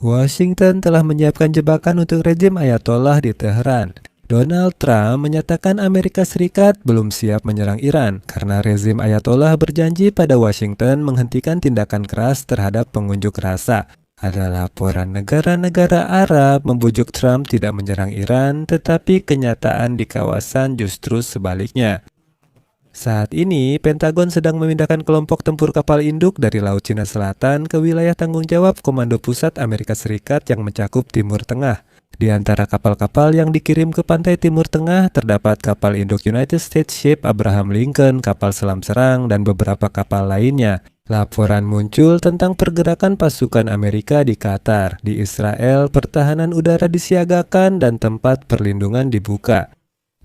Washington telah menyiapkan jebakan untuk rejim Ayatollah di Teheran. Donald Trump menyatakan Amerika Serikat belum siap menyerang Iran karena rezim Ayatollah berjanji pada Washington menghentikan tindakan keras terhadap pengunjuk rasa. Ada laporan negara-negara Arab membujuk Trump tidak menyerang Iran, tetapi kenyataan di kawasan justru sebaliknya. Saat ini, Pentagon sedang memindahkan kelompok tempur kapal induk dari Laut Cina Selatan ke wilayah tanggung jawab Komando Pusat Amerika Serikat yang mencakup Timur Tengah. Di antara kapal-kapal yang dikirim ke pantai Timur Tengah terdapat kapal induk United States Ship Abraham Lincoln, kapal selam serang, dan beberapa kapal lainnya. Laporan muncul tentang pergerakan pasukan Amerika di Qatar. Di Israel, pertahanan udara disiagakan dan tempat perlindungan dibuka.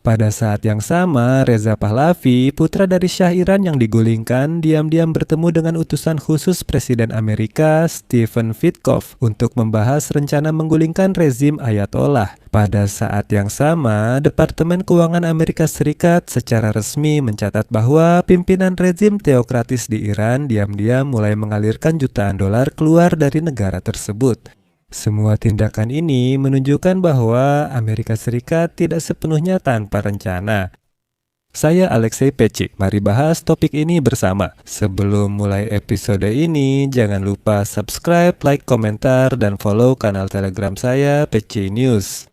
Pada saat yang sama, Reza Pahlavi, putra dari Syah Iran yang digulingkan, diam-diam bertemu dengan utusan khusus Presiden Amerika, Stephen Witkoff, untuk membahas rencana menggulingkan rezim Ayatollah. Pada saat yang sama, Departemen Keuangan Amerika Serikat secara resmi mencatat bahwa pimpinan rezim teokratis di Iran diam-diam mulai mengalirkan jutaan dolar keluar dari negara tersebut. Semua tindakan ini menunjukkan bahwa Amerika Serikat tidak sepenuhnya tanpa rencana. Saya Alexei Peci, mari bahas topik ini bersama. Sebelum mulai episode ini, jangan lupa subscribe, like, komentar, dan follow kanal Telegram saya, Peci News.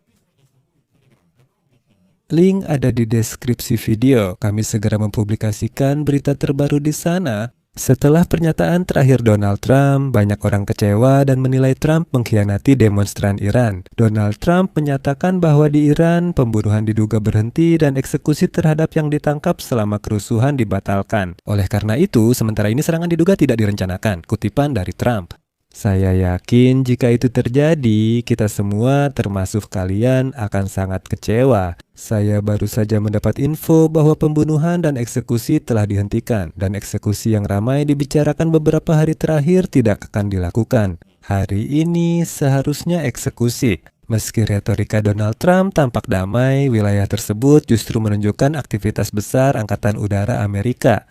Link ada di deskripsi video. Kami segera mempublikasikan berita terbaru di sana. Setelah pernyataan terakhir Donald Trump, banyak orang kecewa dan menilai Trump mengkhianati demonstran Iran. Donald Trump menyatakan bahwa di Iran, pembunuhan diduga berhenti dan eksekusi terhadap yang ditangkap selama kerusuhan dibatalkan. Oleh karena itu, sementara ini serangan diduga tidak direncanakan. Kutipan dari Trump. Saya yakin jika itu terjadi, kita semua termasuk kalian akan sangat kecewa. Saya baru saja mendapat info bahwa pembunuhan dan eksekusi telah dihentikan, dan eksekusi yang ramai dibicarakan beberapa hari terakhir tidak akan dilakukan. Hari ini seharusnya eksekusi. Meski retorika Donald Trump tampak damai, wilayah tersebut justru menunjukkan aktivitas besar Angkatan Udara Amerika.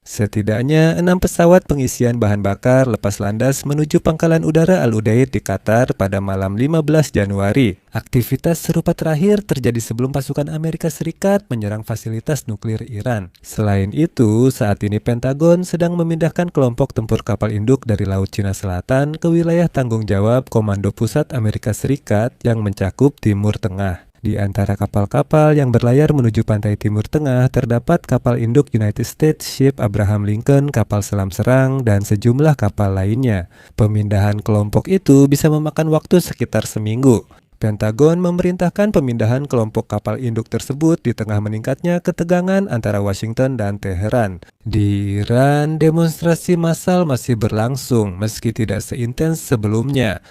Setidaknya 6 pesawat pengisian bahan bakar lepas landas menuju Pangkalan Udara Al-Udeid di Qatar pada malam 15 Januari. Aktivitas serupa terakhir terjadi sebelum pasukan Amerika Serikat menyerang fasilitas nuklir Iran. Selain itu, saat ini Pentagon sedang memindahkan kelompok tempur kapal induk dari Laut Cina Selatan ke wilayah tanggung jawab Komando Pusat Amerika Serikat yang mencakup Timur Tengah. Di antara kapal-kapal yang berlayar menuju pantai Timur Tengah terdapat kapal induk United States Ship Abraham Lincoln, kapal selam serang, dan sejumlah kapal lainnya. Pemindahan kelompok itu bisa memakan waktu sekitar seminggu. Pentagon memerintahkan pemindahan kelompok kapal induk tersebut di tengah meningkatnya ketegangan antara Washington dan Teheran. Di Iran, demonstrasi massal masih berlangsung meski tidak seintens sebelumnya.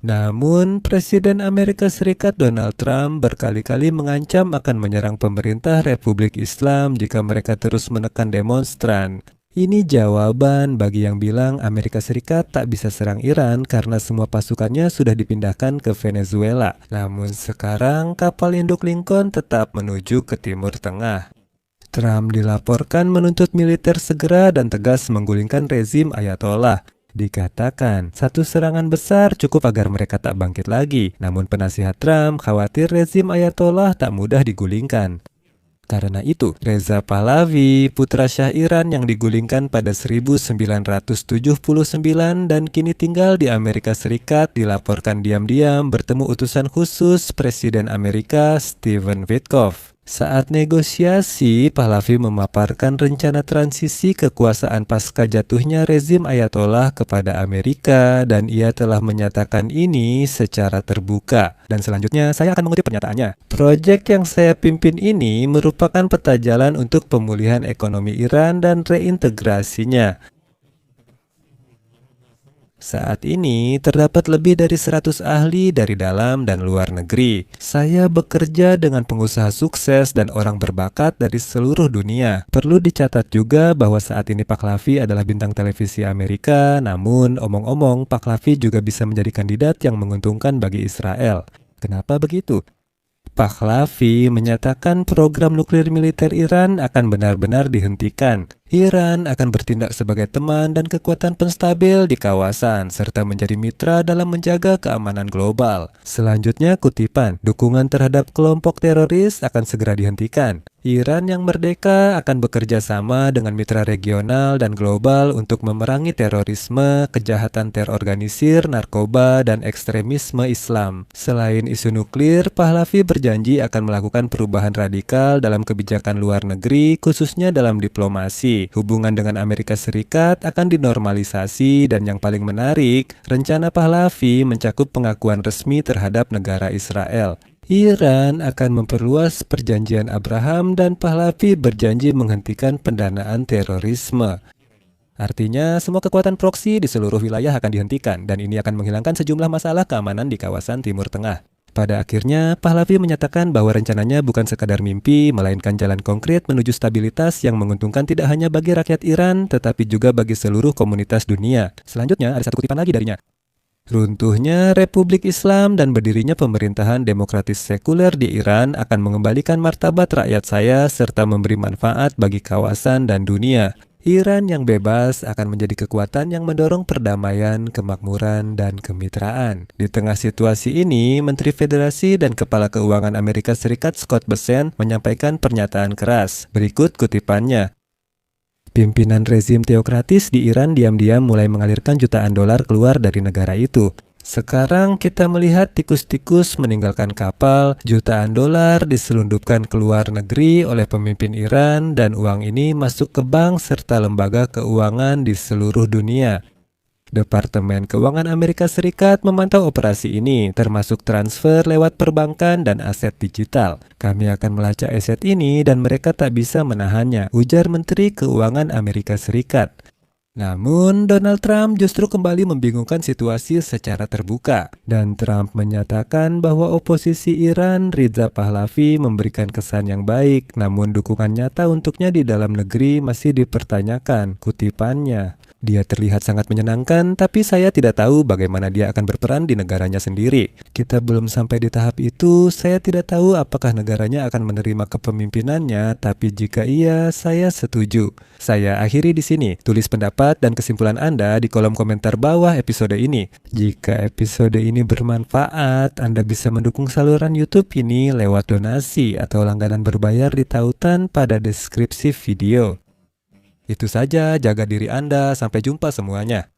Namun, Presiden Amerika Serikat Donald Trump berkali-kali mengancam akan menyerang pemerintah Republik Islam jika mereka terus menekan demonstran. Ini jawaban bagi yang bilang Amerika Serikat tak bisa serang Iran karena semua pasukannya sudah dipindahkan ke Venezuela. Namun sekarang kapal induk Lincoln tetap menuju ke Timur Tengah. Trump dilaporkan menuntut militer segera dan tegas menggulingkan rezim Ayatollah. Dikatakan, satu serangan besar cukup agar mereka tak bangkit lagi. Namun penasihat Trump khawatir rezim Ayatollah tak mudah digulingkan. Karena itu, Reza Pahlavi, putra Syah Iran yang digulingkan pada 1979 dan kini tinggal di Amerika Serikat, dilaporkan diam-diam bertemu utusan khusus Presiden Amerika Stephen Witkoff. Saat negosiasi, Pahlavi memaparkan rencana transisi kekuasaan pasca jatuhnya rezim Ayatollah kepada Amerika dan ia telah menyatakan ini secara terbuka. Dan selanjutnya saya akan mengutip pernyataannya. Proyek yang saya pimpin ini merupakan peta jalan untuk pemulihan ekonomi Iran dan reintegrasinya. Saat ini terdapat lebih dari 100 ahli dari dalam dan luar negeri. Saya bekerja dengan pengusaha sukses dan orang berbakat dari seluruh dunia. Perlu dicatat juga bahwa saat ini Pahlavi adalah bintang televisi Amerika, namun omong-omong Pahlavi juga bisa menjadi kandidat yang menguntungkan bagi Israel. Kenapa begitu? Pahlavi menyatakan program nuklir militer Iran akan benar-benar dihentikan. Iran akan bertindak sebagai teman dan kekuatan penstabil di kawasan, serta menjadi mitra dalam menjaga keamanan global. Selanjutnya kutipan, dukungan terhadap kelompok teroris akan segera dihentikan. Iran yang merdeka akan bekerja sama dengan mitra regional dan global untuk memerangi terorisme, kejahatan terorganisir, narkoba, dan ekstremisme Islam. Selain isu nuklir, Pahlavi berjanji akan melakukan perubahan radikal dalam kebijakan luar negeri, khususnya dalam diplomasi. Hubungan dengan Amerika Serikat akan dinormalisasi, dan yang paling menarik, rencana Pahlavi mencakup pengakuan resmi terhadap negara Israel. Iran akan memperluas perjanjian Abraham dan Pahlavi berjanji menghentikan pendanaan terorisme. Artinya, semua kekuatan proksi di seluruh wilayah akan dihentikan, dan ini akan menghilangkan sejumlah masalah keamanan di kawasan Timur Tengah. Pada akhirnya, Pahlavi menyatakan bahwa rencananya bukan sekadar mimpi, melainkan jalan konkret menuju stabilitas yang menguntungkan tidak hanya bagi rakyat Iran, tetapi juga bagi seluruh komunitas dunia. Selanjutnya, ada satu kutipan lagi darinya. Runtuhnya Republik Islam dan berdirinya pemerintahan demokratis sekuler di Iran akan mengembalikan martabat rakyat saya serta memberi manfaat bagi kawasan dan dunia. Iran yang bebas akan menjadi kekuatan yang mendorong perdamaian, kemakmuran, dan kemitraan. Di tengah situasi ini, Menteri Federasi dan Kepala Keuangan Amerika Serikat Scott Bessent menyampaikan pernyataan keras. Berikut kutipannya. Pimpinan rezim teokratis di Iran diam-diam mulai mengalirkan jutaan dolar keluar dari negara itu. Sekarang kita melihat tikus-tikus meninggalkan kapal, jutaan dolar diselundupkan ke luar negeri oleh pemimpin Iran, dan uang ini masuk ke bank serta lembaga keuangan di seluruh dunia. Departemen Keuangan Amerika Serikat memantau operasi ini, termasuk transfer lewat perbankan dan aset digital. Kami akan melacak aset ini dan mereka tak bisa menahannya, ujar Menteri Keuangan Amerika Serikat. Namun, Donald Trump justru kembali membingungkan situasi secara terbuka. Dan Trump menyatakan bahwa oposisi Iran, Reza Pahlavi, memberikan kesan yang baik, namun dukungan nyata untuknya di dalam negeri masih dipertanyakan, kutipannya. Dia terlihat sangat menyenangkan, tapi saya tidak tahu bagaimana dia akan berperan di negaranya sendiri. Kita belum sampai di tahap itu, saya tidak tahu apakah negaranya akan menerima kepemimpinannya, tapi jika iya, saya setuju. Saya akhiri di sini. Tulis pendapat dan kesimpulan Anda di kolom komentar bawah episode ini. Jika episode ini bermanfaat, Anda bisa mendukung saluran YouTube ini lewat donasi atau langganan berbayar di tautan pada deskripsi video. Itu saja, jaga diri Anda, sampai jumpa semuanya.